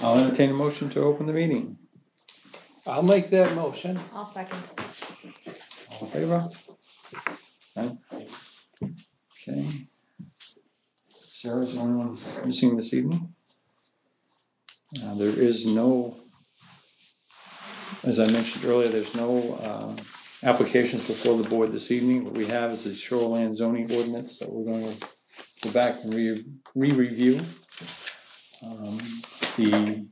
I'll entertain a motion to open the meeting. I'll make that motion. I'll second. All in favor? Aye. Okay. Sarah's the only one missing this evening. There is no, as I mentioned earlier, there's no applications before the board this evening. What we have is a Shoreland Zoning ordinance that we're going to go back and re-review. The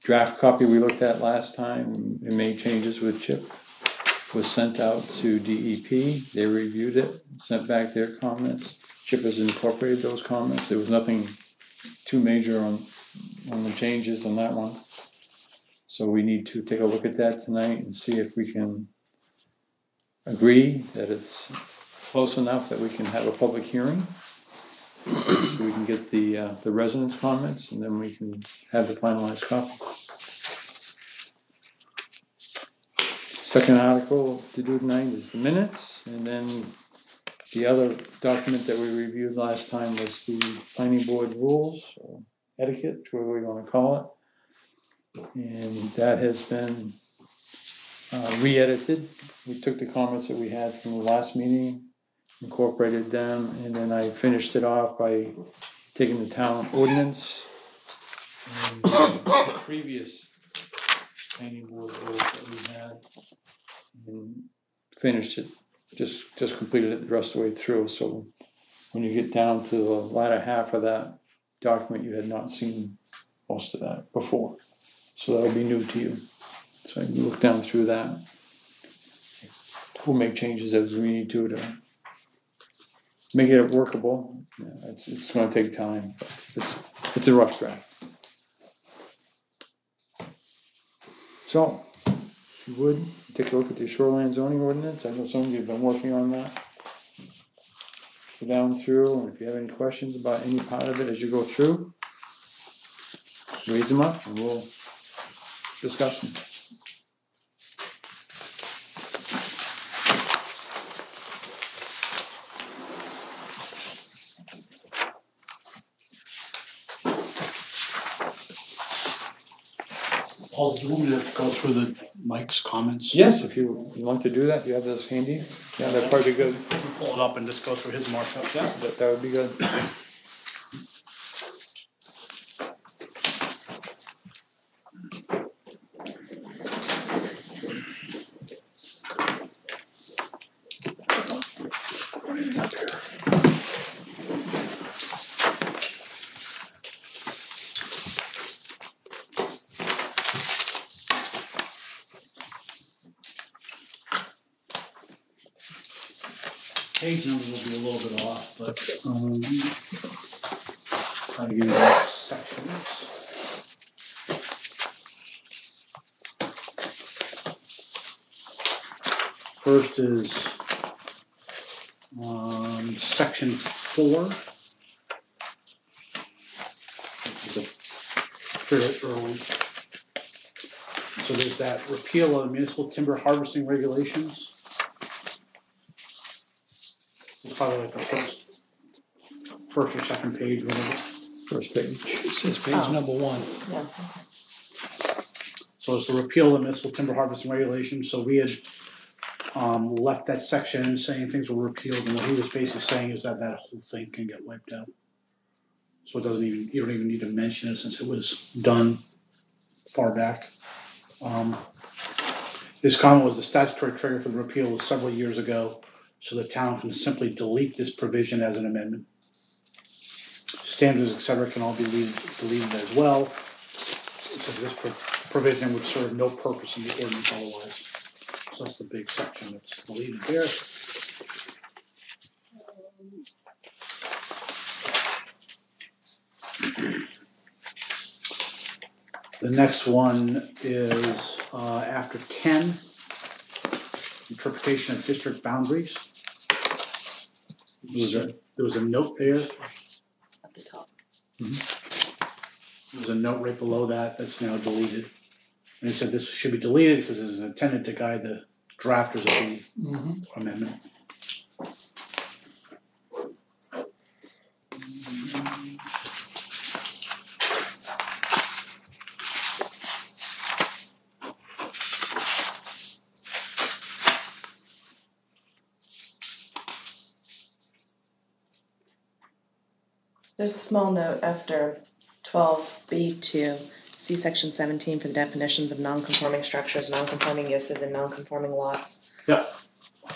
draft copy we looked at last time and made changes with Chip was sent out to DEP. They reviewed it, sent back their comments. Chip has incorporated those comments. There was nothing too major on the changes on that one. So we need to take a look at that tonight and see if we can agree that it's close enough that we can have a public hearing. So we can get the residents' comments, and then we can have the finalized copy. Second article to do tonight is the minutes, and then the other document that we reviewed last time was the planning board rules, or etiquette, whatever we want to call it. And that has been re-edited. We took the comments that we had from the last meeting, incorporated them, and then I finished it off by taking the town ordinance and the previous planning board rules that we had and finished it, just completed it the rest of the way through. So when you get down to the latter half of that document, you had not seen most of that before. So that'll be new to you. So you look down through that. We'll make changes as we need to make it workable. Yeah, it's going to take time, but it's a rough draft. So, if you would, take a look at the Shoreland Zoning ordinance. I know some of you have been working on that. Go down through, and if you have any questions about any part of it as you go through, raise them up and we'll discuss them. Paul, do you want me to go through the Mike's comments? Yes, if you want to do that, you have those handy. Yeah, that'd probably be good. Pull it up and just go through his markups. Yeah, that would be good. Page numbers will be a little bit off, but try to give you the sections. First is section 4. This is fairly early. So there's that repeal of municipal timber harvesting regulations. Probably like the first or second page, whatever. First page. It says page number 1. Yeah. So it's the repeal of the municipal timber harvesting regulations. So we had left that section saying things were repealed, and what he was basically saying is that whole thing can get wiped out. So it doesn't even, you don't even need to mention it since it was done far back. His comment was the statutory trigger for the repeal was several years ago, so the town can simply delete this provision as an amendment. Standards, etc., can all be deleted as well. So this provision would serve no purpose in the ordinance otherwise. So that's the big section that's deleted there. The next one is after 10, interpretation of district boundaries. There was a note there. At the top. There's a note right below that that's now deleted. And it said this should be deleted because it is intended to guide the drafters of the amendment. There's a small note after 12B2, see section 17 for the definitions of non-conforming structures, non-conforming uses, and non-conforming lots. Yep.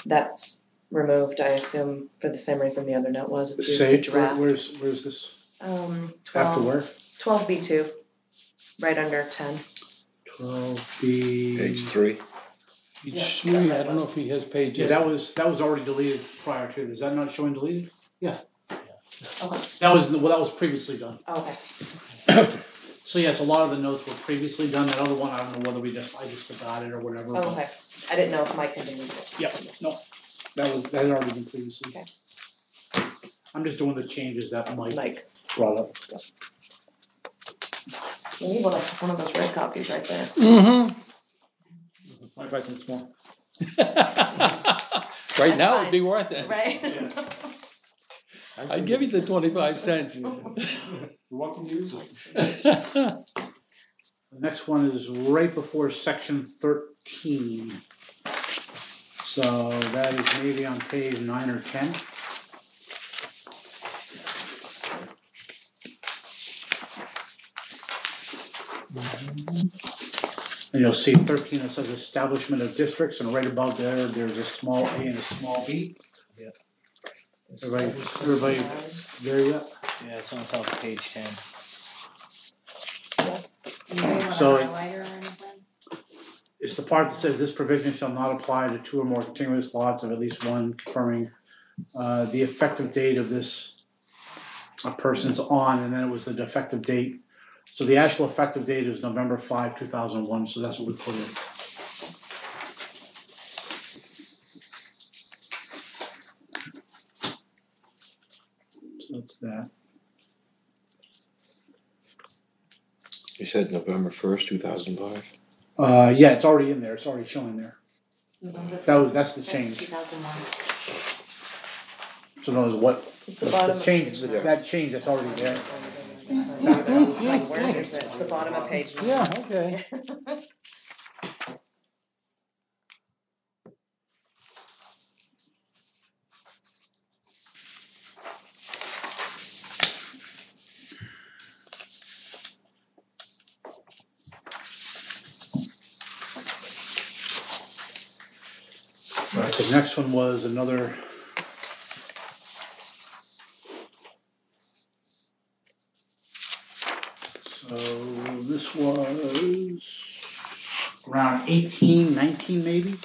That's removed, I assume, for the same reason the other note was. It's used Say, to draft. where's this? 12, After where? 12B2, right under 10. 12B. Page 3. Page 3, I don't know if he has pages. Yeah, that was already deleted prior to. Is that not showing deleted? Yeah. Okay. That was previously done. Okay. So yes, a lot of the notes were previously done. That other one, I don't know whether I just forgot it or whatever. Oh, okay. I didn't know if Mike had deleted it. Yeah, no, that had already been previously. Okay. I'm just doing the changes that Mike. brought up. You need one of those red copies right there. Mm-hmm. 25 cents more. Right now, it'd be worth it. Right? I'd give you the 25 cents. You're welcome to use it. The next one is right before section 13. So that is maybe on page 9 or 10. And you'll see 13, it says establishment of districts, and right above there's a small a and a small b. Yep. Everybody there yet? Yeah, it's on top of page 10. So it's the part that says this provision shall not apply to 2 or more contiguous lots of at least one, confirming the effective date of this a person's on, and then it was the defective date. So the actual effective date is November 5, 2001, so that's what we put in. So that's that. You said November 1st, 2005? Yeah, it's already in there, it's already showing there. That's the change. 2001. So knows what It's the bottom. the change, that change that's already there. Where is it? It's the bottom of page 9. Yeah, okay. Right, the next one was another. So this was around 18, 19 maybe.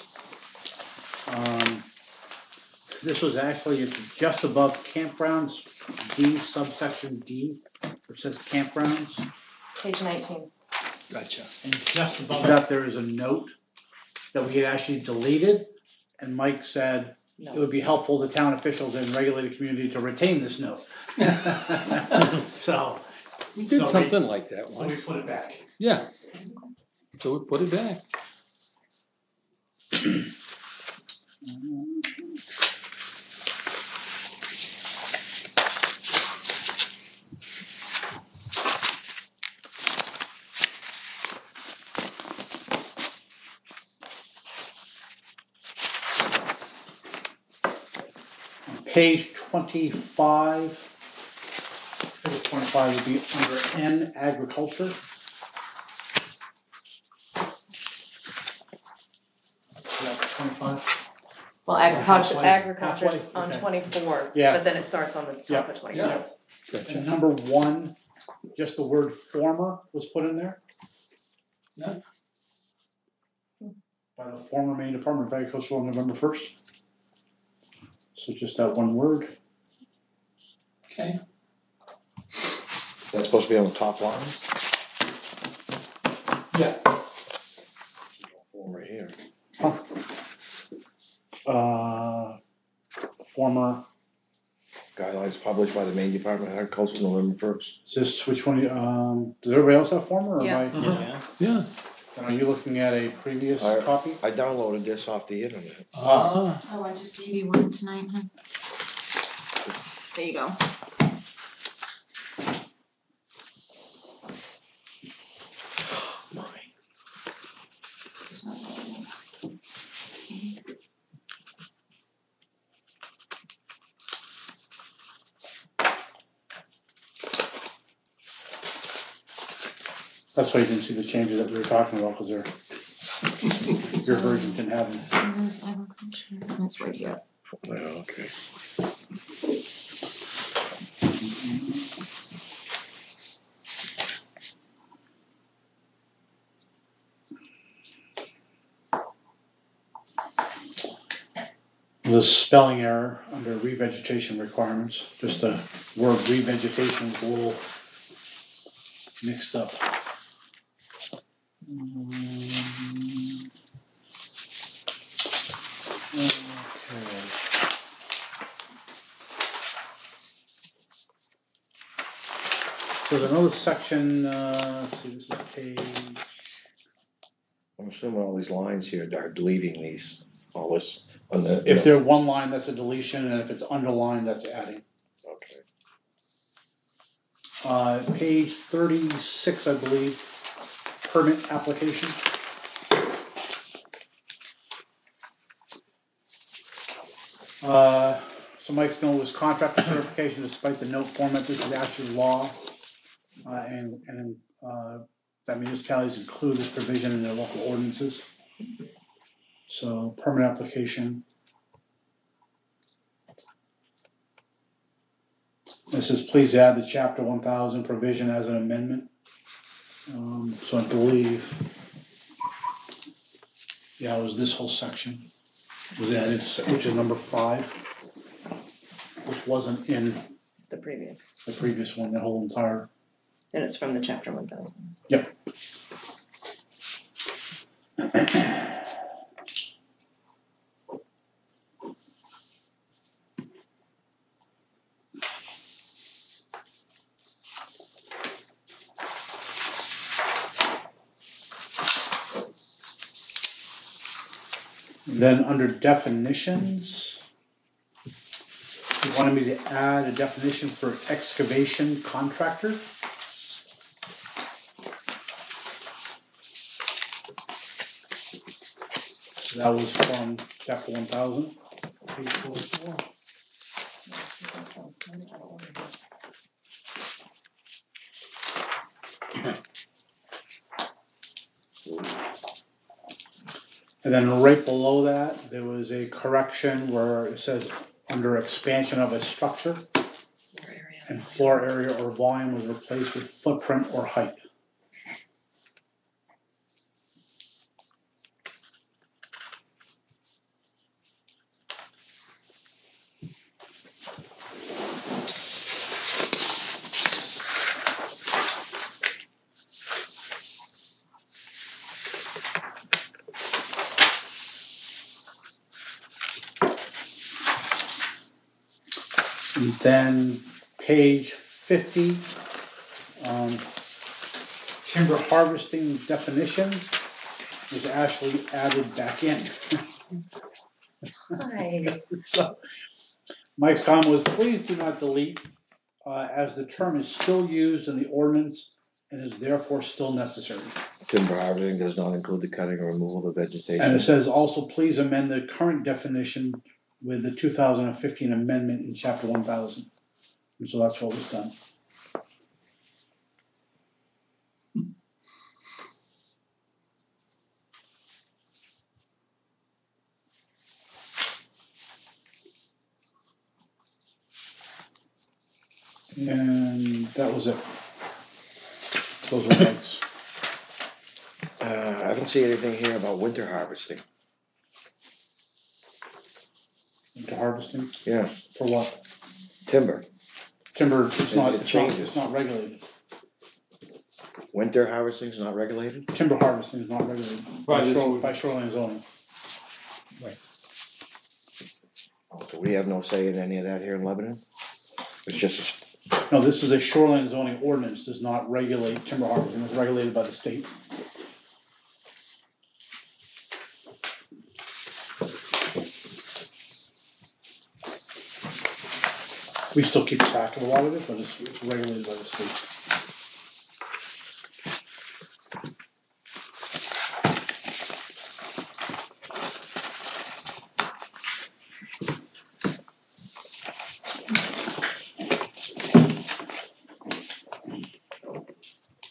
This was actually, it's just above campgrounds, D, subsection D, which says campgrounds. Page 19. Gotcha. And just above that, there is a note that we had actually deleted. And Mike said it would be helpful to town officials and regulated community to retain this note. So We did So something like that we once. put it back. Yeah. So we put it back. Page 25. Page 25 would be under N, agriculture. Yeah, 25. Well, agriculture's on Okay. 24, Yeah. but then it starts on the top Yeah. of 25. Gotcha. And number 1, just the word former was put in there. Yeah. By the former Maine Department of Agriculture on November 1st. So just that one word. Okay. That's supposed to be on the top line? Yeah. Right here. Former, Guidelines published by the Maine Department of Agriculture November 1st. is this which one, does everybody else have former or Yeah. am I? Yeah. Yeah. Are you looking at a previous I- copy? I downloaded this off the internet. Ah. Oh, I just gave you one tonight, huh? There you go. Mine. It's not loading. That's why you didn't see the changes that we were talking about, because your version didn't have them. There's agriculture, and it's right here. Oh, okay. There's a spelling error under revegetation requirements. Just the word revegetation is a little mixed up. Okay. So there's another section, let's see, this is page. I'm assuming all these lines here are deleting these, all this on the. If they're one line, that's a deletion, and if it's underlined, that's adding. Okay. Page 36, I believe, permit application. So Mike's note was contractor certification despite the note format. This is actually law, and that municipalities include this provision in their local ordinances. So permit application. This says please add the chapter 1000 provision as an amendment. So I believe, yeah, it was this whole section was added, which is number 5, which wasn't in The previous, the previous one, that whole entire. and it's from the chapter 1000. Yep. Then under definitions, you wanted me to add a definition for excavation contractor. So that was from chapter 1000, page 44. And then right below that, there was a correction where it says under expansion of a structure, and floor area or volume was replaced with footprint or height. And then page 50, timber harvesting definition was actually added back in. Hi. So, Mike's comment was, please do not delete, as the term is still used in the ordinance and is therefore still necessary. Timber harvesting does not include the cutting or removal of vegetation. And it says also, please amend the current definition with the 2015 amendment in chapter 1000. And so that's what was done. And that was it. Those were Mike's. I don't see anything here about winter harvesting. Into harvesting? Yeah, For what? timber. Timber, it's not, It changes. it's not regulated. Winter harvesting is not regulated? Timber harvesting is not regulated by Shoreland Zoning. So we have no say in any of that here in Lebanon? It's just, No, this is a Shoreland Zoning ordinance, does not regulate timber harvesting, it's regulated by the state. We still keep track of a lot of it, but it's regulated by the state.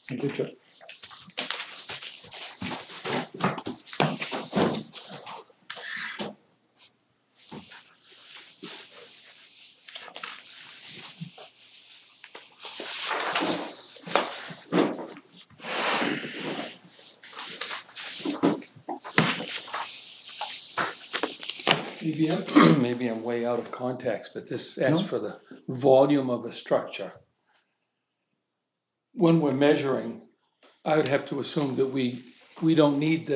Thank you, Chip. Maybe I'm way out of context, but this asks for the volume of a structure. When we're measuring, I would have to assume that we don't need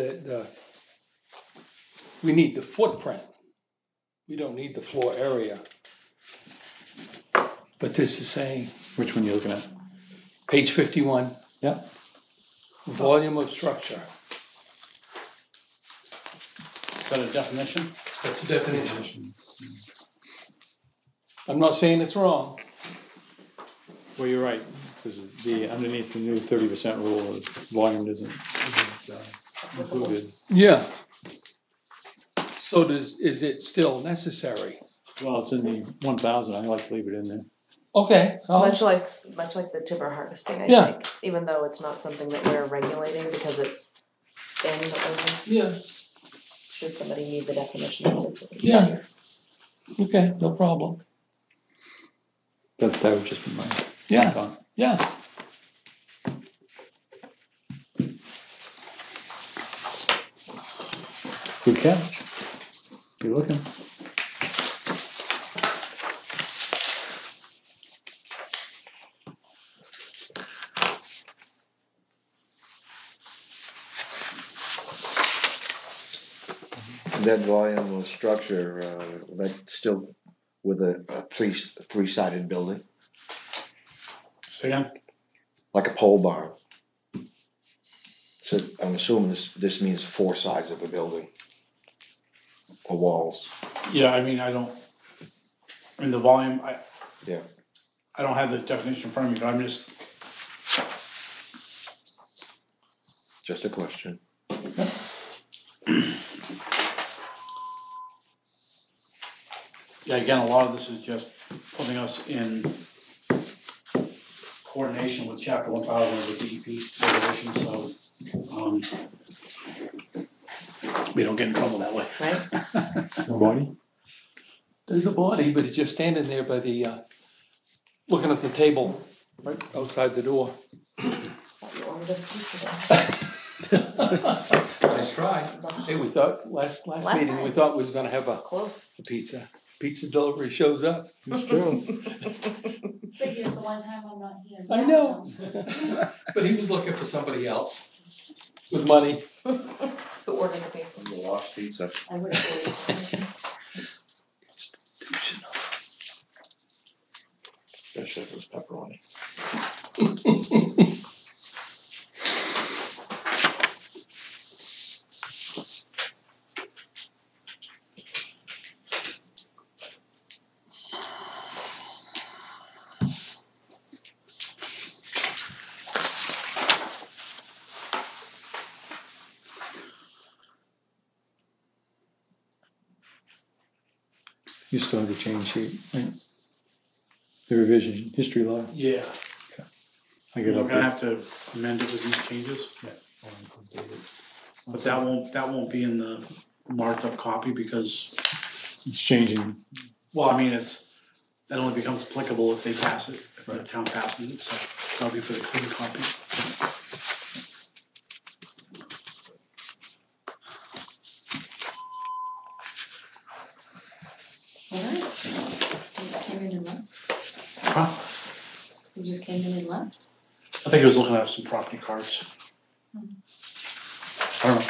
we need the footprint. We don't need the floor area. But this is saying, Which one you looking at? page 51, Yeah. volume of structure. Is that a definition? That's the definition. I'm not saying it's wrong. Well, you're right, because the, underneath the new 30% rule, the volume isn't included. Yeah. So is it still necessary? Well, it's in the 1,000, I like to leave it in there. Okay. Much like the timber harvesting, I Yeah. think, even though it's not something that we're regulating because it's in the ordinance. Yeah. Should somebody need the definition of it? Yeah. Okay, no problem. That would just be my Yeah. thought. Yeah. Good catch. You're looking. That volume of structure, that's still with a three-sided building, Say again? like a pole barn. So I'm assuming this means 4 sides of a building, or walls. Yeah, I mean, the volume, Yeah. I don't have the definition in front of me, but I'm just, Just a question. yeah, again, a lot of this is just putting us in coordination with chapter 1000 of the DEP regulations, so, we don't get in trouble that way. Right? Body? There's a body, but it's just standing there by the, looking at the table right outside the door. Thought you ordered us pizza Nice try. Hey, we thought, last meeting, we time. thought we was gonna have then. Close. a pizza. Pizza delivery shows up. It's true. Figures the one time I'm not here. I know. But he was looking for somebody else with money. Who ordered the pizza? Lost pizza. I would have. Institutional. Especially if it was pepperoni. You still have the change sheet, right? The revision, history law. Yeah, I we're get up gonna have to amend it with these changes, but that won't be in the marked up copy because, It's changing. well, I mean, that only becomes applicable if they pass it, if the town passes it, so that'll be for the clean copy. Alright. You just came in and left? Huh? You just came in and left? I think he was looking at some property cards. I don't know.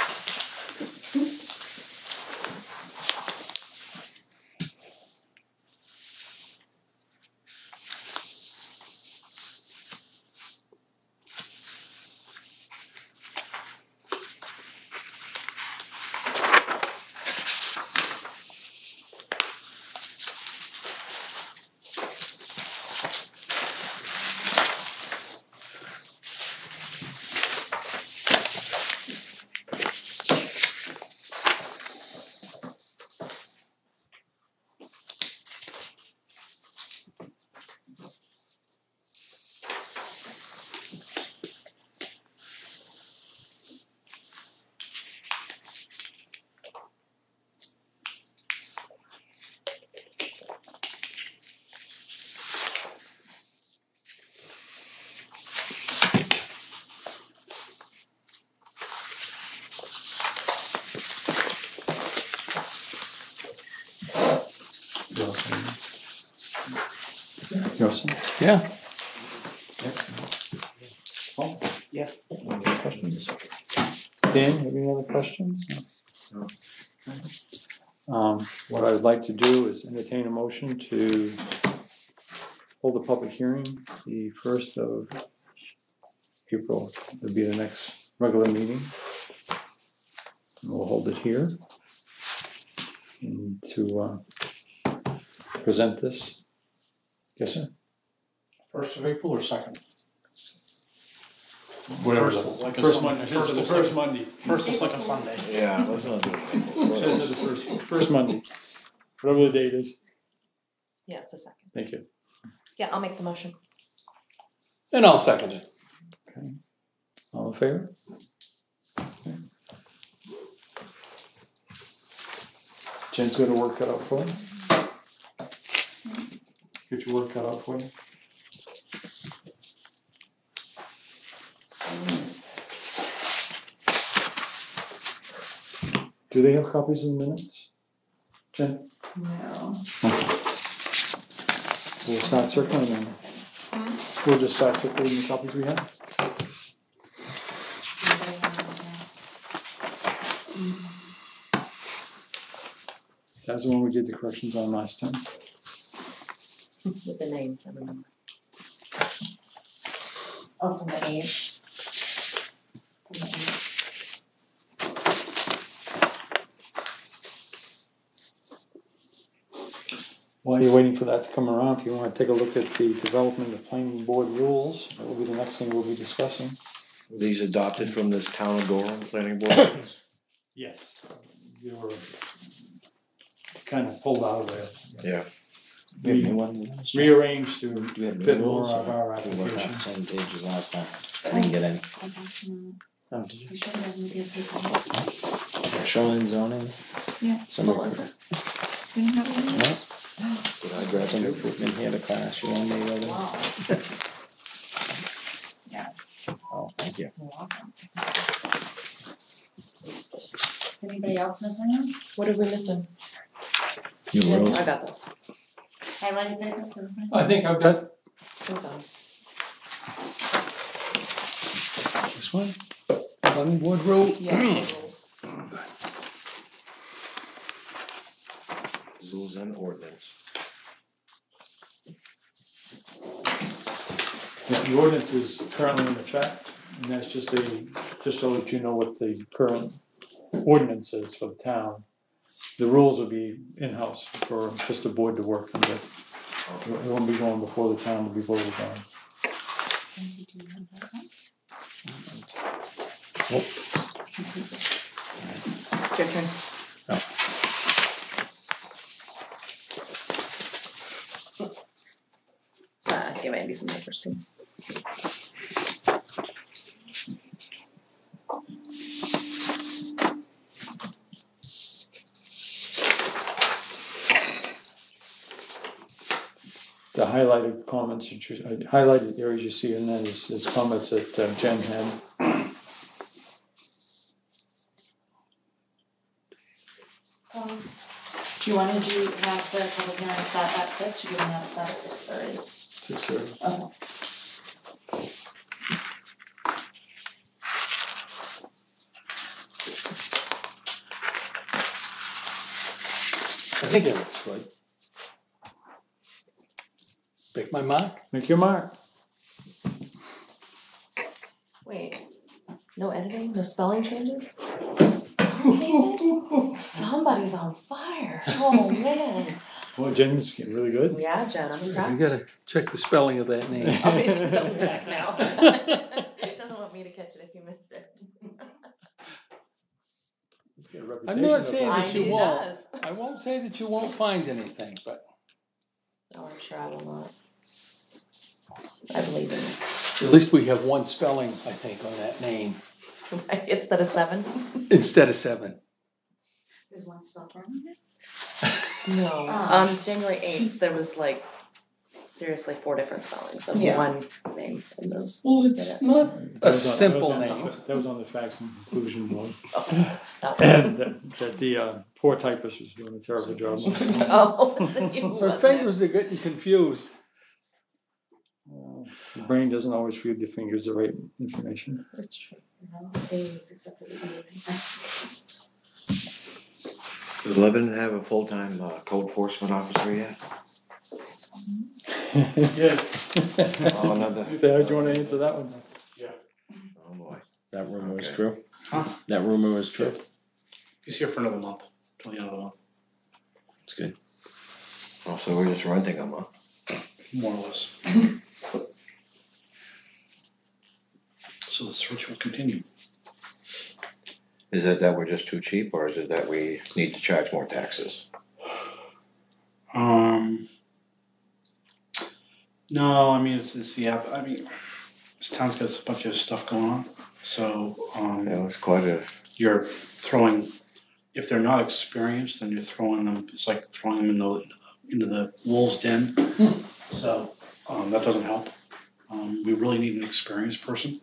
Russell? Yeah. Paul? Yeah. Dan, have you any other questions? No. What I'd like to do is entertain a motion to hold a public hearing the 1st of April, would be the next regular meeting. And we'll hold it here. And to present this. Yes, sir? 1st of April or 2nd? Whatever. First, like a First Sunday. Monday. First- The first Monday. First is like a Sunday. Yeah, let's not do it. This is the first Monday. Whatever the date is. Yeah, it's the second. Thank you. Yeah, I'll make the motion. And I'll second it. Okay. All in favor? Okay. Jen's got her work cut out for you. Get your work cut out for you. Do they have copies of the minutes? Jen? No. We'll start circling them. We'll just start circulating the copies we have. That's the one we did the corrections on last time. With the names, I remember. Oh, from the eight. While you're waiting for that to come around, if you wanna take a look at the development of planning board rules, that will be the next thing we'll be discussing. These adopted from this town of Gorham planning board. Yes. You were kind of pulled out of there. Yeah. We have new ones. Rearranged to Do we have new fit more rules? of our We worked on the application. same page as last time. I didn't get any. Oh, did you? We should have media people. Shoreland zoning. Yeah. Some What was it? We didn't have any of those? Did I grab some recruitment here to class you on me over? Wow. Yeah. Oh, thank you. You're welcome. Is anybody else missing them? What are we missing? New Yeah, rules. I got those. Highlighted papers, everybody? I think I've got Hold on. this one. Planning board rule. Yeah, the rules. Rules and ordinance. Yeah, the ordinance is currently in the chat, and that's just so that you know what the current ordinance is for the town. The rules will be in-house for just the board to work on with. It won't be going before the town to be voted on. It's your turn. Give Andy some papers too. The highlighted comments, highlighted areas you see in that is comments that Jen had. Do you wanna have the public hearing start at 6, or do you wanna have it start at 6:30? 6:30. Okay. I think it looks good. Pick my mark. Make your mark. Wait, no editing, no spelling changes? Somebody's on fire. Oh man. Well, Jen's getting really good. Yeah, Jen, I'm You impressed. gotta check the spelling of that name. Obviously, double check now. It doesn't want me to catch it if you missed it. Let's get a I'm reputation not up saying there. I that you it won't. does. I won't say that you won't find anything, but No, I'm sure I will not. I believe in it. at least we have one spelling, I think, on that name Instead of 7? instead of 7. There's one spelled wrong in it? No. Ah. On January 8th, there was like seriously 4 different spellings of Yeah. one name in those. Well, it's not That a was on- simple that was name. That was on the facts and conclusion one. Oh, that And that the poor typist was doing a terrible job. Oh, you Her wasn't it? fingers are getting confused. The brain doesn't always feed the fingers the right information. It's true. No, things except for the evening. Does Lebanon have a full-time code enforcement officer yet? Yeah. Oh, another. So how'd you wanna answer that one? Oh boy. That rumor was Okay. true? Huh? That rumor was true? He's here for another month, till the end of the month, It's good. Oh, so we're just renting them, huh? more or less. So the search will continue. Is it that we're just too cheap, or is it that we need to charge more taxes? No, I mean, it's the app, I mean, this town's got a bunch of stuff going on, so, It's quite a. you're throwing, if they're not experienced, then you're throwing them, it's like throwing them into the wolves' den. So, that doesn't help. We really need an experienced person.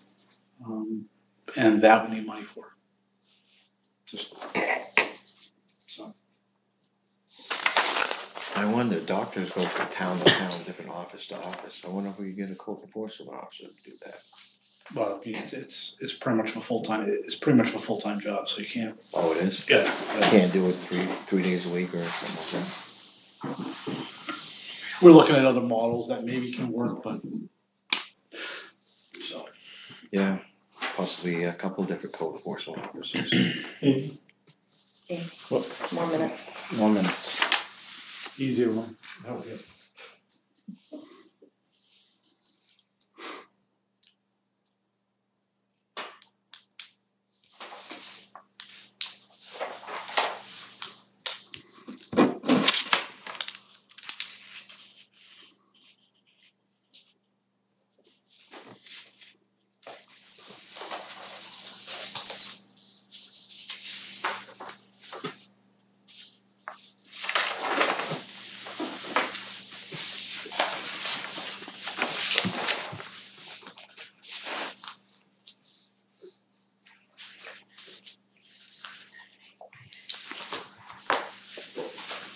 And that we need money for. Just, so, I wonder, doctors go from town to town, different office to office. I wonder if we could get a code enforcement officer to do that. well, it's pretty much a full-time job, so you can't, Oh, it is? yeah. You can't do it three days a week or something like that? We're looking at other models that maybe can work, but, so. Yeah, possibly a couple different code enforcement officers. Amy, More minutes. 1 minute. easier one.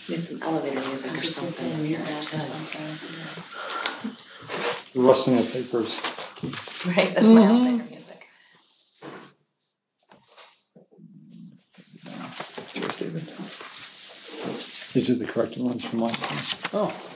Need some elevator music or something. Music or something. Rustling of papers. Right, that's my elevator music. Cheers, David. These are the corrected ones from last time. Oh.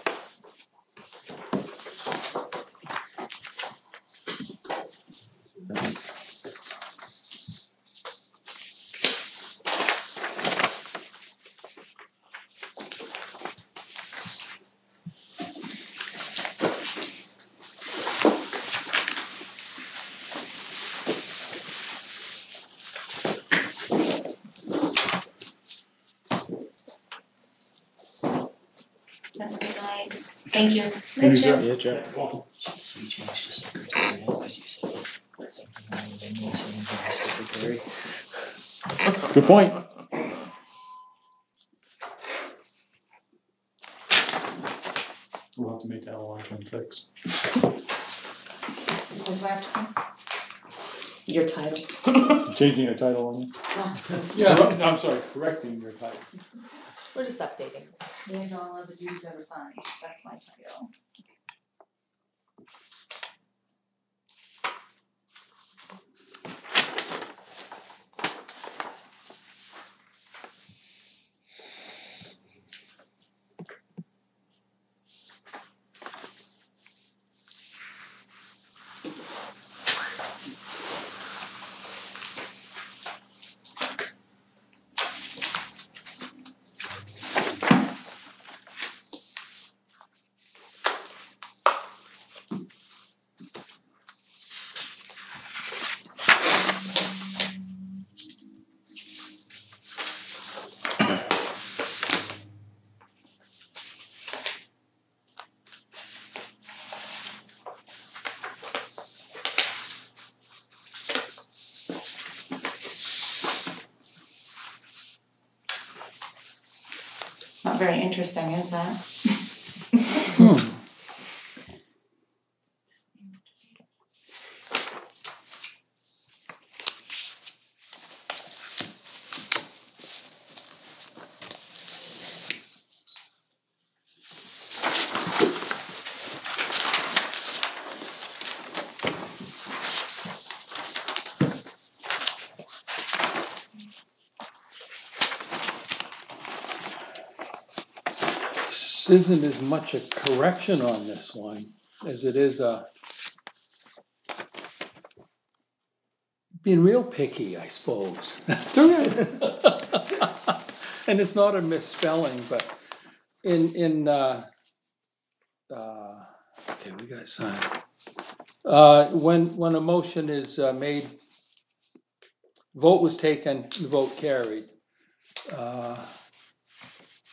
Have a good night. Thank you. Maybe Jim. that- Yeah, Jeff. So we changed the secretary now, cause you said something wrong with the missing the secretary. Good point. We'll have to make that a long-term fix. What do I have to fix? Your title. Changing your title on you. Yeah. No, I'm sorry, correcting your title. We're just updating. And all other duties as assigned, that's my title. Not very interesting, is that? This isn't as much a correction on this one as it is a being real picky, I suppose. And it's not a misspelling, but okay, we got to sign. When a motion is made, vote was taken, the vote carried.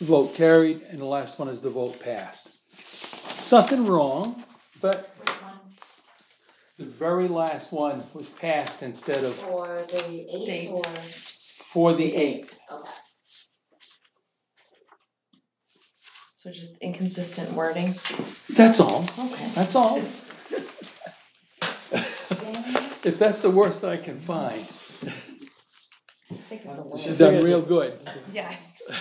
Vote carried, and the last one is the vote passed. It's nothing wrong, but Which one? the very last one was passed instead of For the Date. eighth or? for the 8th. Okay. So just inconsistent wording. That's all. Okay. That's all. Dang. If that's the worst I can find, I think it's a Should you've little. done real good. Yeah, I think so.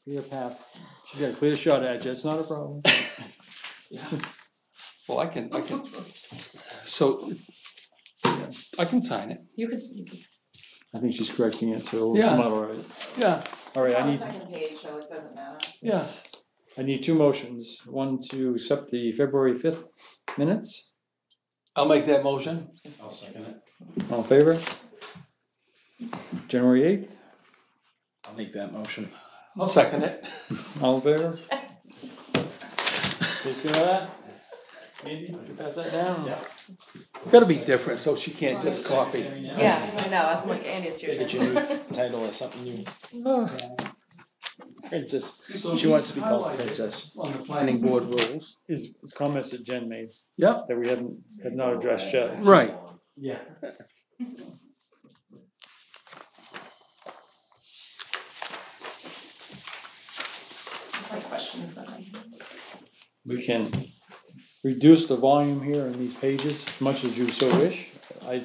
Clear path. She got a clear shot at you, it's not a problem. Well, I can, so, I can sign it. You could. I think she's correcting it, so it'll Yeah. come out all right. Yeah, All right, It's I on the need, second page, so it doesn't matter. yeah. I need two motions. One to accept the February 5th minutes. I'll make that motion. I'll second it. All in favor? January 8th, I'll make that motion. I'll second it. all in favor? Please go that. Andy, would you pass that down? Yeah. Gotta be different, so she can't just copy. Yeah, I know. That's like Andy. It's your Get turn. your new title or something new. Princess. So She wants to be these called highlighted Princess. On the planning board rules. Is comments that Jen made Yep, that we have not addressed yet. right. Yeah. Just like questions that I. We can reduce the volume here in these pages as much as you so wish. I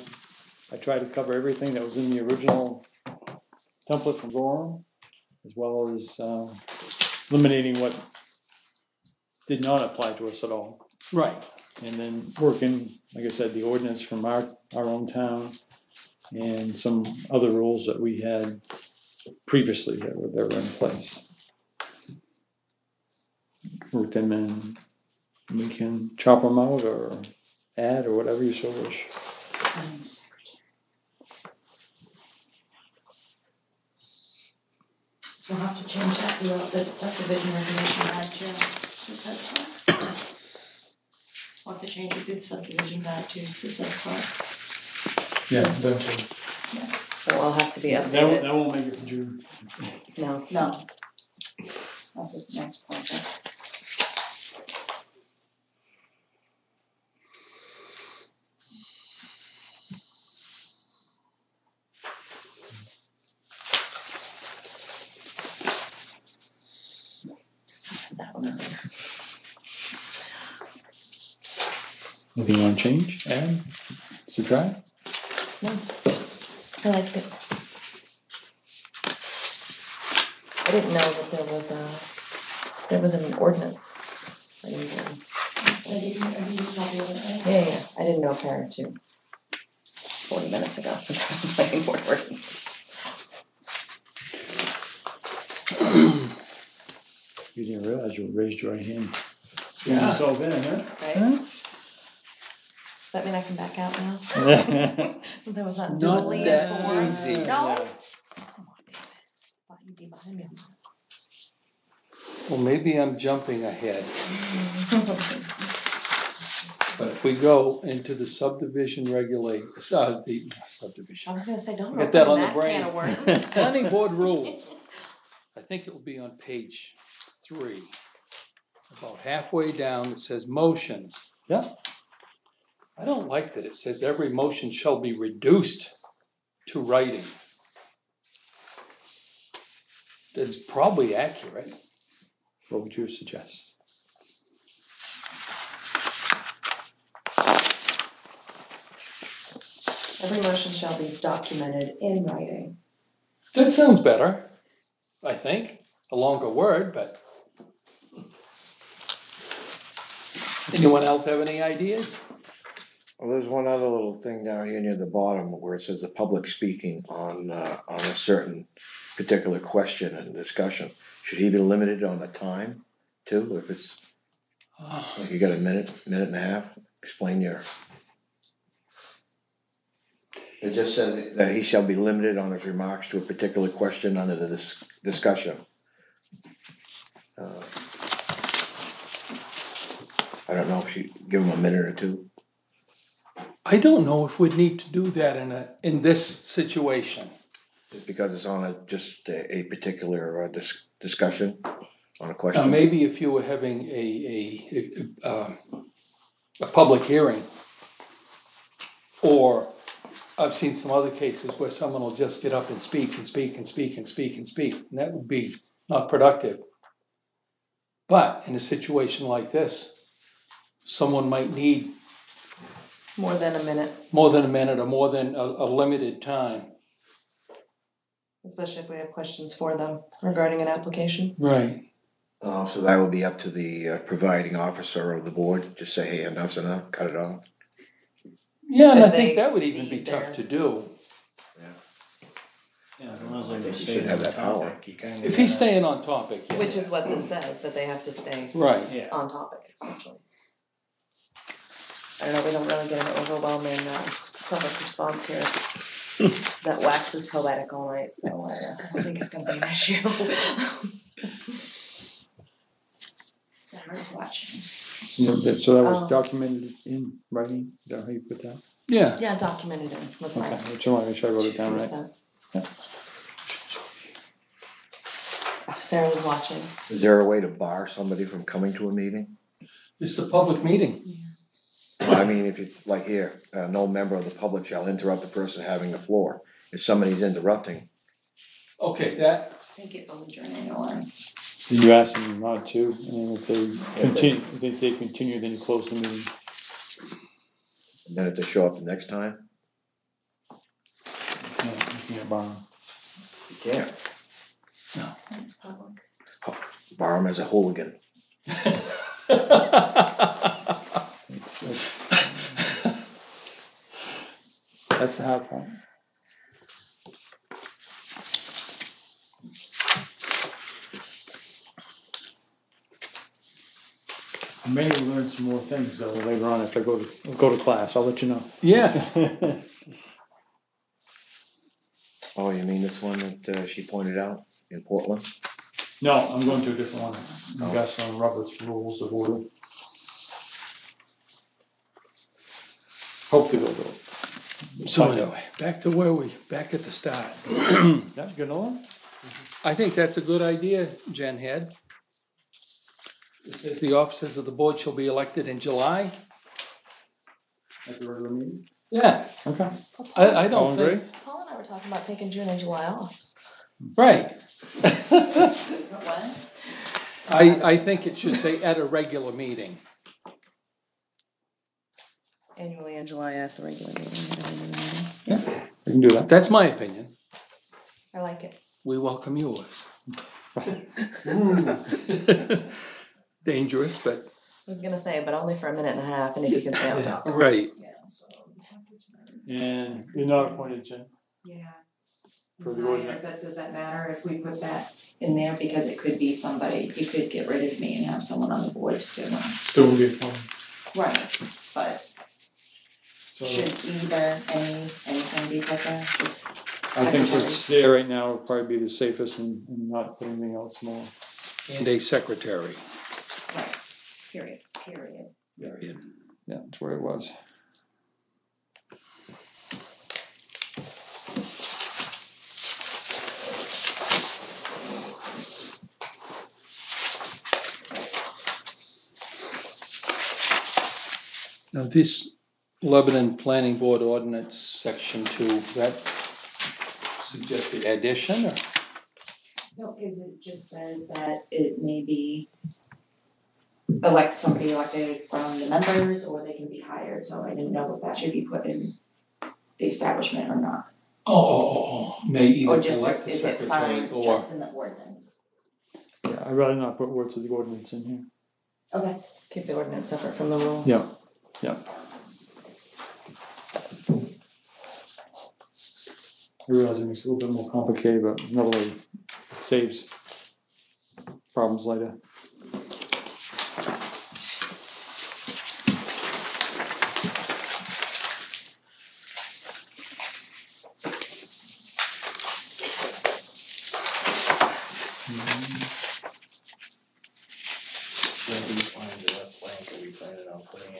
tried to cover everything that was in the original template from Gorham, as well as eliminating what did not apply to us at all. Right. And then working, like I said, the ordinance from our own town and some other rules that we had previously that were in place. Work them in, we can chop them out or add or whatever you so wish. We'll have to change that, the subdivision regulation back to, this says part. We'll have to change it to the subdivision back to, this says part. Yes, eventually. So I'll have to be That updated. won't make it to June. No. No. That's a nice project. That one on there. Anything you want to change, add, subtract? No. I liked it. I didn't know that there was an ordinance. I didn't know. I didn't copy of it, right? Yeah. I didn't know prior to 40 minutes ago. There was a planning board ordinance. You didn't realize you raised your right hand. Yeah. So then, huh? Right? Does that mean I can back out now? Since I was not Not duly that informed? easy. No? Yeah. Come on, David. Thought you'd be behind me. Well, maybe I'm jumping ahead. But if we go into the subdivision the subdivision. I was gonna say, don't Get open that on the that brain. can of worms. Planning board rules. I think it will be on page 3. About halfway down, it says motions. Yeah. I don't like that it says every motion shall be reduced to writing. That's probably accurate. What would you suggest? Every motion shall be documented in writing. That sounds better, I think. A longer word, but. Anyone else have any ideas? Well, there's one other little thing down here near the bottom where it says the public speaking on a certain particular question and discussion. Should he be limited on the time too, if it's, like you got a minute and a half, explain your. It just says that he shall be limited on his remarks to a particular question under the discussion. I don't know if you give him a minute or two. I don't know if we'd need to do that in this situation. Just because it's on a particular discussion on a question. Maybe if you were having a public hearing, or I've seen some other cases where someone will just get up and speak and speak and speak and speak and speak, and that would be not productive. But in a situation like this, someone might need More than a minute, or more than a limited time. especially if we have questions for them regarding an application. Right. So that would be up to the providing officer of the board. Just say, hey, enough's enough, cut it off. Yeah, and If I think they that would even be exceed tough to do. Yeah, as long as they I think you stay should have on that power. topic, you kind of. If he's staying on topic, yeah. Which is what this says, that they have to stay Right. Yeah. on topic, essentially. I don't know, we don't really get an overwhelming public response here that waxes poetic all night, so I don't think it's gonna be an issue. Sarah's watching. So that was documented in writing, is that how you put that? Yeah. Yeah, documented in was my Okay, I just wanna make sure I wrote it down right. sense. Yeah. Oh, Sarah was watching. Is there a way to bar somebody from coming to a meeting? It's a public meeting. Well, I mean, if it's like here, no member of the public shall interrupt the person having the floor. If somebody's interrupting, Okay, that, I think it owns your annual line. Did you ask them not to, and if they continue, then you close the meeting? and then if they show up the next time, Yeah, you can't bar them. you can't. It's public. Bar them as a hooligan. That's the hard part. I may learn some more things though later on if I go to class. I'll let you know. yes. Oh, you mean this one that she pointed out in Portland? No, I'm going to a different one. Gus on Robert's Rules of Order. Hope to go to it. So anyway, back at the start. That's good one. I think that's a good idea, Jen had. It says the officers of the board shall be elected in July. At the regular meeting? Yeah, Okay. I All don't agree? think, Paul and I were talking about taking June and July off. right. What? I think it should say at a regular meeting. Annually in July at the regular meeting. We can do that. That's my opinion. I like it. We welcome yours. Dangerous, but I was gonna say, but only for a minute and a half, and if you can stay on top. right. Yeah, so. And you're not appointed, Jen? Yeah. For the Minor, ordinance. but does that matter if we put that in there, because it could be somebody, you could get rid of me and have someone on the board to do it. Still will be appointed. Right, but So should anything be put there, just I think secretary? what's there right now will probably be the safest and not put anything else more. And a secretary. Right, period. Period. Yeah, that's where it was. Now this Lebanon Planning Board Ordinance, Section 2, that suggested addition or? No, cause it just says that it may be somebody elected from the members, or they can be hired, so I didn't know if that should be put in the establishment or not. May either Or just elect the is it secretary fine or. just in the ordinance? Yeah, I'd rather not put words of the ordinance in here. Okay. Keep the ordinance separate from the rules. Yeah. Yeah. I realize it makes it a little bit more complicated, but another way it saves problems later.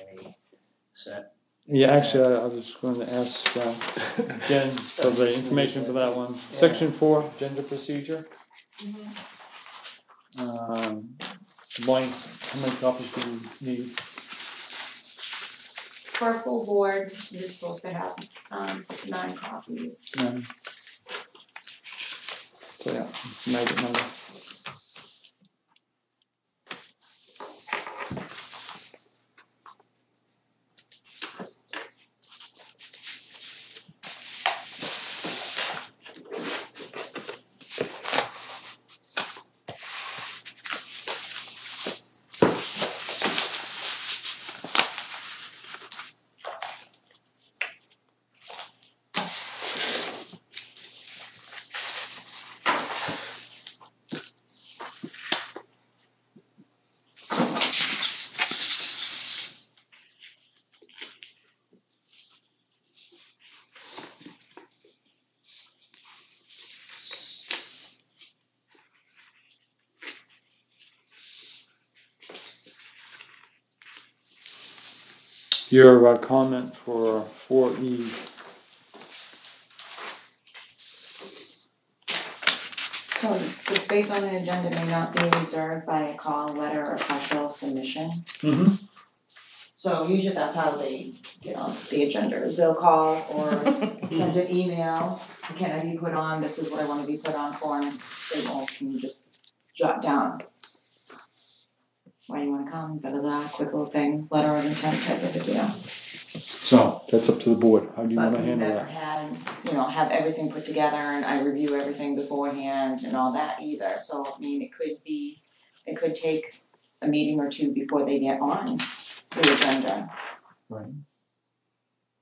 any set? Yeah, actually, I was just going to ask Jen for the information for that one. Section 4, gender procedure. Blank, how many copies do you need? For a full board, you're supposed to have 9 copies. None. So yeah, magnet number. Your comment for 4E. So the space on an agenda may not be reserved by a call, letter, or partial submission. Mm-hmm. So usually that's how they get on the agenda, is they'll call or send an email, can I be put on, this is what I wanna be put on for, and say, well, can you just jot down why you wanna come, blah, blah, blah, quick little thing, letter of intent type of a deal. So that's up to the board. How do you want to handle But we've that? never had, have everything put together and I review everything beforehand and all that either, so I mean, it could take a meeting or two before they get on the agenda. Right.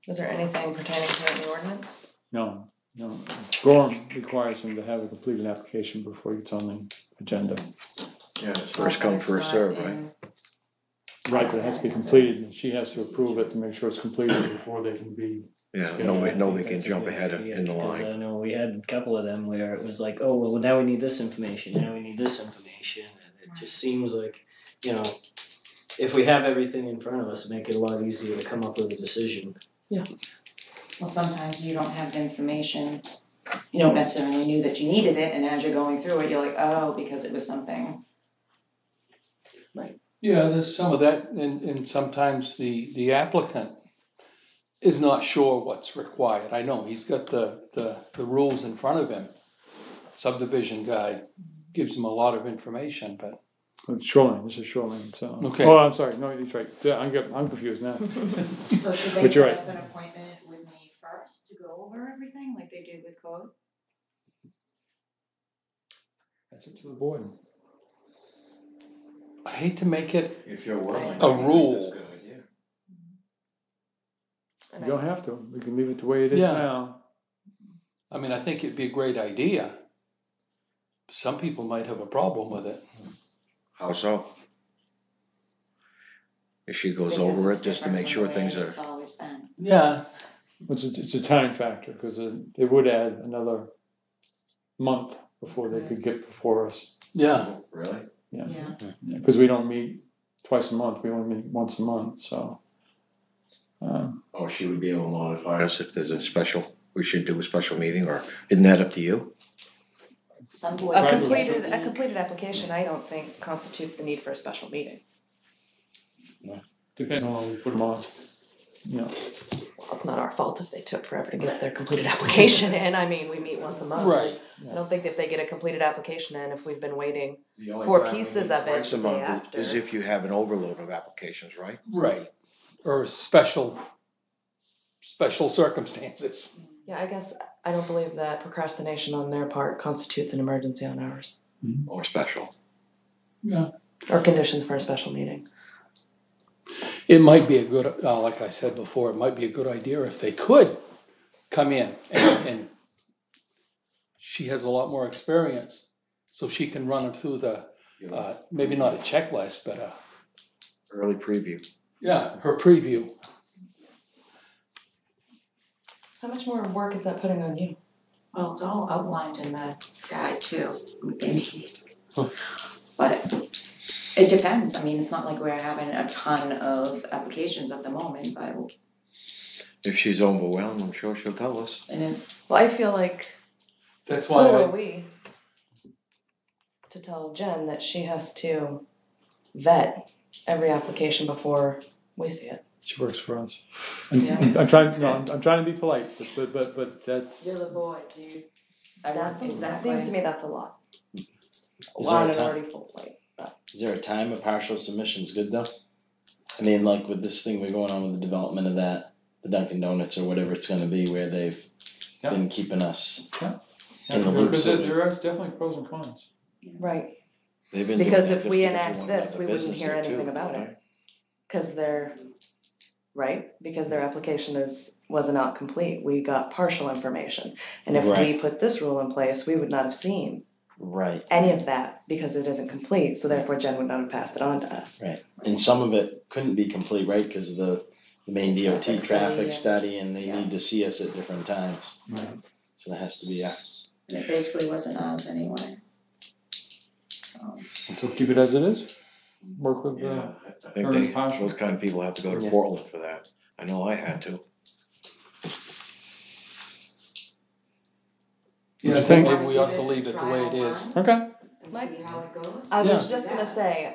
Is there anything pertaining to the ordinance? No. Gorham requires them to have a completed application before it's on the agenda. Yeah, it's first come, first served, right? Right, but it has to be completed, and she has to approve it to make sure it's completed before they can be. Yeah, Yeah, nobody can That's a jump good ahead idea, in the because line. I know we had a couple of them where it was like, oh, well, now we need this information, now we need this information, and it just seems like, you know, if we have everything in front of us, make it a lot easier to come up with a decision. Well, sometimes you don't have the information, you don't necessarily knew that you needed it, and as you're going through it, you're like, oh, because it was something. Yeah, there's some of that, and sometimes the applicant is not sure what's required. I know, he's got the rules in front of him. Subdivision guide gives him a lot of information, but. It's Shoreland, this is Shoreland, so. Okay. Oh, I'm sorry, no, that's right. Yeah, I'm confused now. So should they But you're set right. up an appointment with me first to go over everything like they did with code? That's up to the board. I hate to make it If you're willing. a rule. You don't have to, we can leave it the way it is Yeah. now. I mean, I think it'd be a great idea. Some people might have a problem with it. How so? If she goes Because over it's it, just to different make from sure the things way are, It's always been. Yeah, It's a time factor, because they would add another month before they could get before us. yeah. really? Yeah. Because we don't meet twice a month, we only meet once a month, so. Oh, she would be able to notify us if there's a special, we should do a special meeting, or isn't that up to you? Some boards. A Right. completed application, I don't think constitutes the need for a special meeting. Depends on when we put them on, you know. Well, it's not our fault if they took forever to get their completed application in, I mean, we meet once a month. Right. I don't think if they get a completed application in, if we've been waiting The only for time we pieces meet of it twice a the day month after. is if you have an overload of applications, right? Right. Or special circumstances. Yeah, I guess I don't believe that procrastination on their part constitutes an emergency on ours, Or special. Yeah. or conditions for a special meeting. It might be a good, like I said before, it might be a good idea if they could come in and she has a lot more experience, so she can run them through the, maybe not a checklist, but Early preview. her preview. How much more work is that putting on you? Well, it's all outlined in the guide too, what they need. But It depends, I mean, it's not like we're having a ton of applications at the moment, but, If she's overwhelmed, I'm sure she'll tell us. and it's, Well, I feel like, That's who why are we to tell Jen that she has to vet every application before we see it? She works for us. Yeah. I'm trying, no, I'm trying to be polite, but that's, you're the boy, dude. That seems to me that's a lot. Is On there a an time? already full plate. Is there a time of partial submissions good though? I mean, like with this thing we're going on with the development of that, the Dunkin' Donuts or whatever it's gonna be, where they've Yeah. been keeping us Yeah. in the loop. because So there are definitely pros and cons. Right, They've been because doing if that we just enact because this, want we another wouldn't business hear there, anything too, about right? it. Cause they're, right, because their application was not complete, we got partial information. And if we Right. put this rule in place, we would not have seen right, any of that because it isn't complete, so therefore Jen would not have passed it on to us. right. And some of it couldn't be complete, right, cause of the main DOT Traffic traffic study, study and they yeah. need to see us at different times. Right. So there has to be a, And it basically wasn't us anyway. So, So keep it as it is, work with Yeah, I think Very they, partial. those kind of people have to go to Yeah. Portland for that. I know I had to. Yeah, I you think think? maybe we ought to leave it the way it is. Okay. and see how it goes. I was Yeah. just gonna say,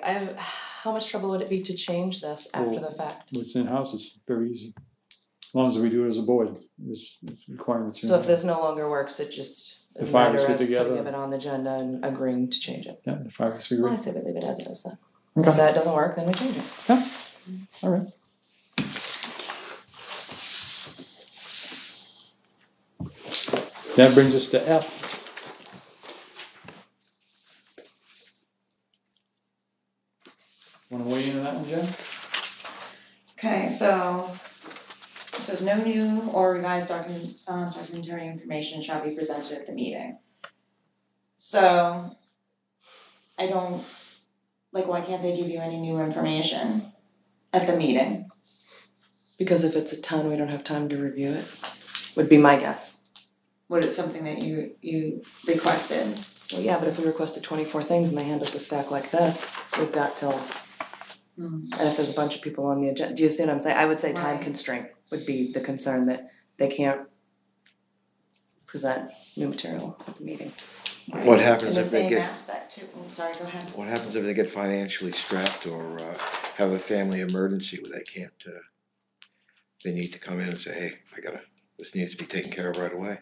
how much trouble would it be to change this after the fact? What's in-house is very easy. As long as we do it as a board, it's requirements. So if this no longer works, it just The is a five of matter us of get putting together. it on the agenda and agreeing to change it. Yeah, the five of us Well, agree. I say we leave it as it is then. Okay. If that doesn't work, then we change it. All right. That brings us to F. Wanna weigh in on that one, Jen? Okay, so it says no new or revised documentary information shall be presented at the meeting. So I don't, like, why can't they give you any new information at the meeting? Because if it's a ton, we don't have time to review it, would be my guess. What is something that you requested? Well, yeah, but if we requested 24 things and they hand us a stack like this, we've got till, and if there's a bunch of people on the agenda, do you see what I'm saying? I would say time Right. constraint would be the concern, that they can't present new material at the meeting. What happens In the if they same get, aspect too, oh, sorry, go ahead. what happens if they get financially strapped or have a family emergency where they can't, they need to come in and say, hey, this needs to be taken care of right away.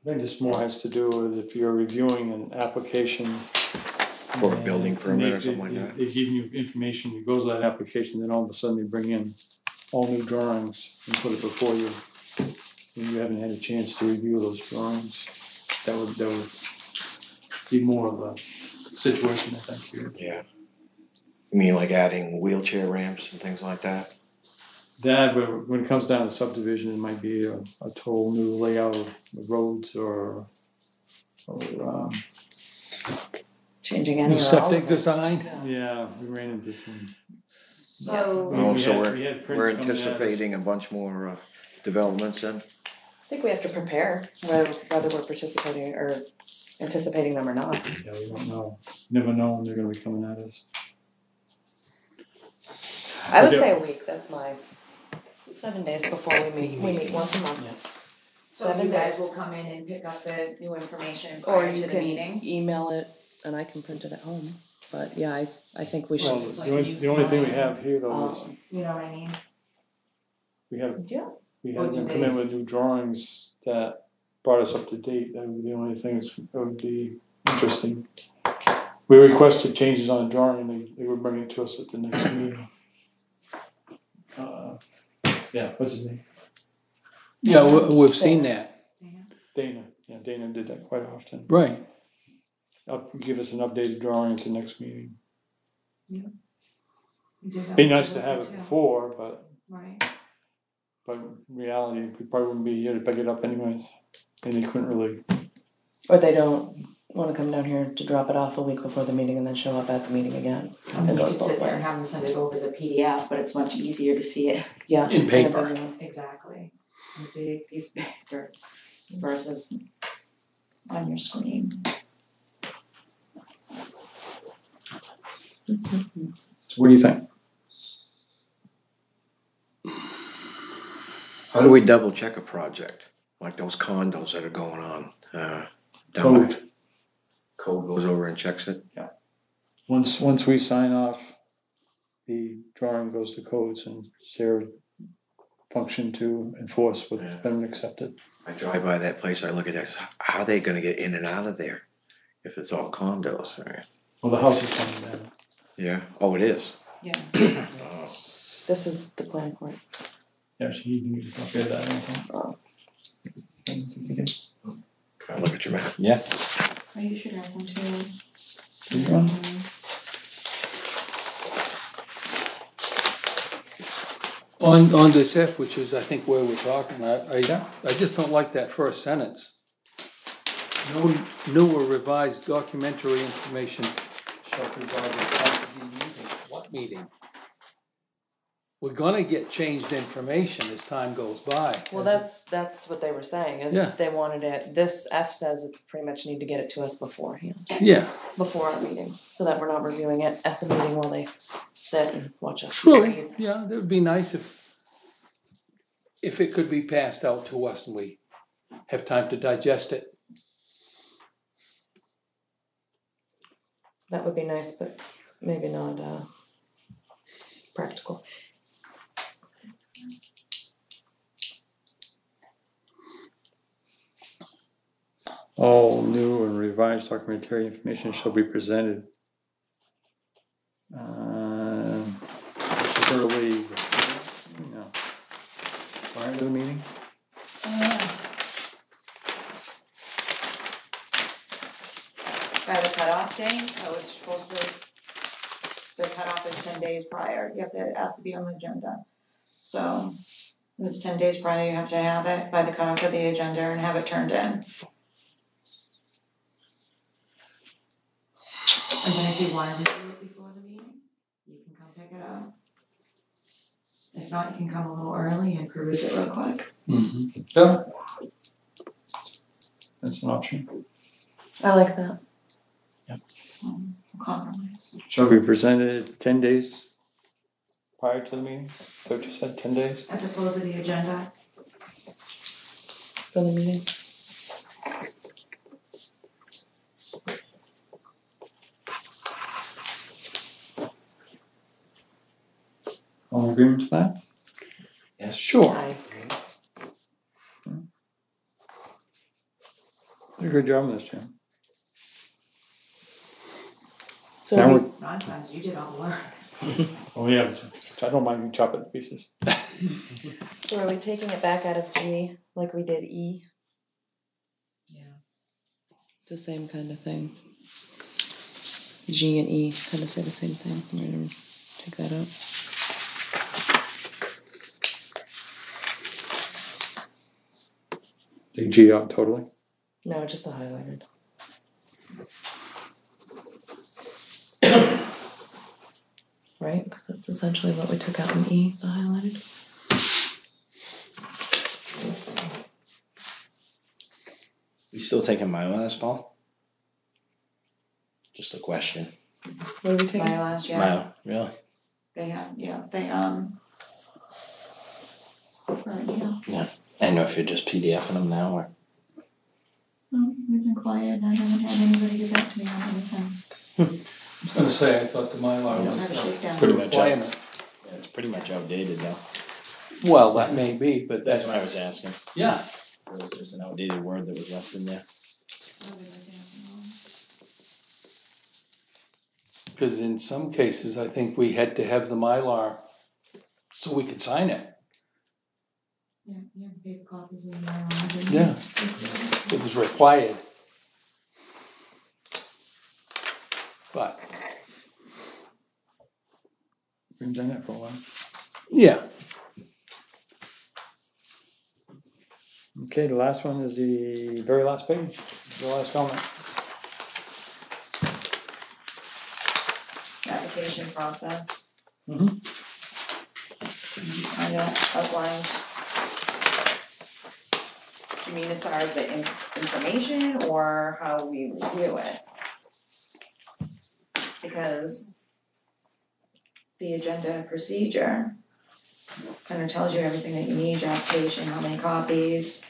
I think this more has to do with if you're reviewing an application. For a building and permit or they- something like that. They give you information, it goes to that application, then all of a sudden they bring in all new drawings and put it before you. And you haven't had a chance to review those drawings. That would be more of a situation, I think, here. Yeah. You mean like adding wheelchair ramps and things like that? That, but when it comes down to subdivision, it might be a total new layout of the roads or Changing any New or all of septic it. design? yeah, we ran into some. So, Oh, We so had- we're, we had prints we're coming at us. anticipating a bunch more developments then? I think we have to prepare, whether we're participating or anticipating them or not. Yeah, we don't know. Never know when they're gonna be coming at us. I would Okay. say a week, that's my, 7 days before we meet once a month. so you 7 guys days. will come in and pick up the new information Or prior you to the can meeting? email it and I can print it at home, but yeah, I think we Well, should, It's the only, like the only thing we have here though is, You know what I mean? we have, yeah, we Or had do them come in with new drawings that brought us up to date, that would be the only things that would be interesting. We requested changes on a drawing, they would bring it to us at the next meeting. Yeah, what's his name? Yeah, we've seen that, Dana, yeah, Dana did that quite often. right. Give us an updated drawing at the next meeting. You do that Be with nice the to have local it too. before, but Right. in reality, we probably wouldn't be here to pick it up anyways. And they couldn't really, or they don't wanna come down here to drop it off a week before the meeting and then show up at the meeting again. I mean, It you goes could both sit there and ways. have them send it over as a PDF, but it's much easier to see it. Yeah. In paper. and then, Exactly. A big piece of paper versus on your screen. So what do you think? How do we double check a project, like those condos that are going on, down by- Code goes over and checks it? Once we sign off, the drawing goes to codes and it's their function to enforce what's been accepted. I drive by that place, I look at it, how are they gonna get in and out of there if it's all condos, right? Well, the house is coming down. Yeah, oh, it is? Yeah. Oh. This is the planning board. Yeah, so you can use a copy of that. Can I look at your map? Yeah. Oh, you should have one too. You want? On this F, which is I think where we're talking, I just don't like that first sentence. No new or revised documentary information shall be provided after the meeting. What meeting? We're gonna get changed information as time goes by. Well, that's what they were saying, is Yeah. they wanted it, this F says it pretty much need to get it to us beforehand, Yeah, before our meeting, so that we're not reviewing it at the meeting while they sit and watch us. true, read. yeah, that would be nice if it could be passed out to us and we have time to digest it. That would be nice, but maybe not practical. All new and revised documentary information shall be presented. Early, no, prior to the meeting? By the cutoff date, so it's supposed to, the cutoff is 10 days prior, you have to, it has to be on the agenda. So, it's 10 days prior, you have to have it by the cutoff of the agenda and have it turned in. And then if you wanna review it before the meeting, you can come pick it up. If not, you can come a little early and peruse it real quick. Mm-hmm. Yeah. That's an option. I like that. Compromise. Shall be presented 10 days prior to the meeting? Is that what you said, 10 days? At the close of the agenda. For the meeting. All in agreement to that? Yes. Sure. Aye. Did a good job on this, Jim. So Now we- we're, Nonsense, you did all the work. oh yeah, I don't mind you chop it to pieces. So are we taking it back out of G like we did E? Yeah. It's the same kind of thing. G and E kind of say the same thing. We're gonna take that out. Take G out totally. No, just the highlighted. Right? Because that's essentially what we took out in E, the highlighted. We still taking Mylars, Paul? Just a question. What are we taking? My last, yeah, Mile, really? they have, yeah, they, yeah. I know if you're just PDFing them now or. Well, we've been quiet, I haven't had anybody get back to me on anything. I was gonna say, I thought the Mylar I don't was have a shakedown. Pretty much out. requirement. Yeah, it's pretty much outdated now. Well, that may be, but That's what I was asking. Yeah, There was just an outdated word that was left in there. because in some cases, I think we had to have the Mylar so we could sign it. Yeah, you have paper copies of the Mylar. Yeah. It was required. But, We've done that for a while. yeah, Okay, the last one is the very last page, the last comment. Application process. Mhm. Kind of outlined. You mean as far as the information or how we review it? Because the agenda and procedure. Kind of tells you everything that you need, your application, how many copies,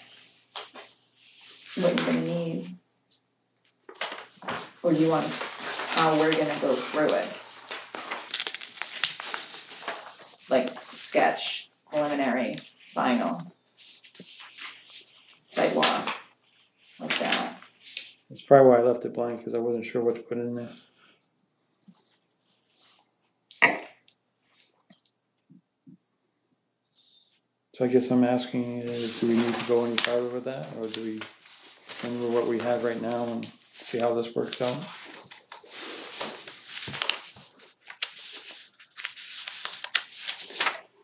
what you're gonna need. Or do you want us, how we're gonna go through it? Like sketch, preliminary, final, sidewalk, like that. That's probably why I left it blank, because I wasn't sure what to put in there. So I guess I'm asking, do we need to go any farther with that, or do we remember what we have right now and see how this works out?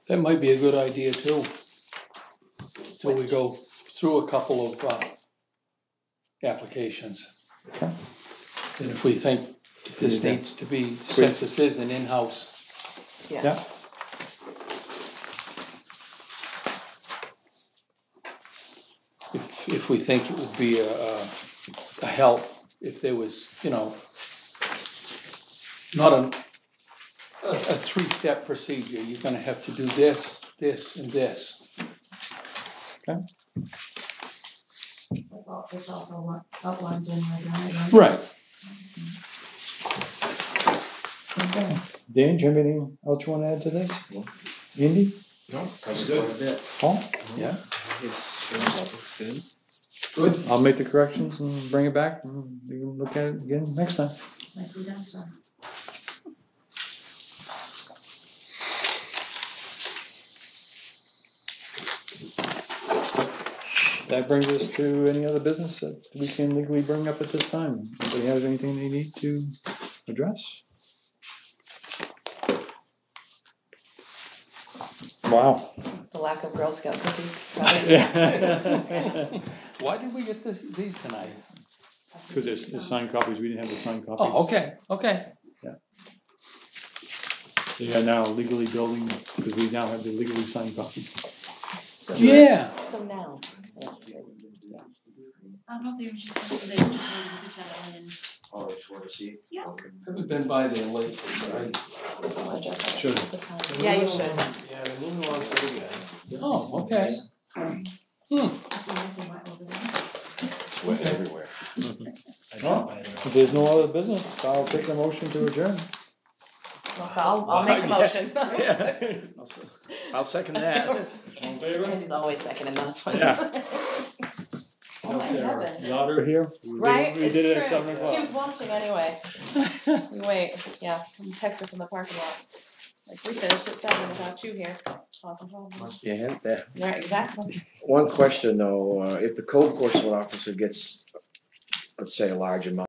That might be a good idea too. Till we go through a couple of applications. Okay. And if we think that this needs to be, since this is an in-house, Yeah. if we think it would be a help if there was, you know, not a three-step procedure, you're gonna have to do this, this, and this. It's also outlined in the diagram. Right. Dan, do you have anything else you want to add to this? Indy? No, that's good. Paul? Yeah. It's good. Good. I'll make the corrections and bring it back, and we can look at it again next time. Nicely done, sir. That brings us to any other business that we can legally bring up at this time. Anybody have anything they need to address? Wow. The lack of Girl Scout cookies. Why did we get these tonight? Because there's signed copies, we didn't have the signed copies. Oh, okay, okay. So yeah, now legally building, because we now have the legally signed copies. So, Yeah. so now. I don't know if they were just, they were just waiting to tell in. Oh, it's want to see? Yeah. Okay. Haven't been by there lately, but I should. Yeah, you should. Yeah, the moon was pretty good. Oh, okay. That's why I said right over there. We're everywhere. Well, if there's no other business, I'll take a motion to adjourn. I'll make a motion. I'll second that. All in favor? Andy's always seconding those ones. Yeah. Oh my heavens. Louder here? Right, We it's did it at true. 7 o'clock. She was watching anyway. We wait, yeah, come text her from the parking lot. Like, we finished at 7 without you here. Awesome problem. Yeah, that. Right, exactly. One question though, if the code enforcement officer gets, let's say, a large amount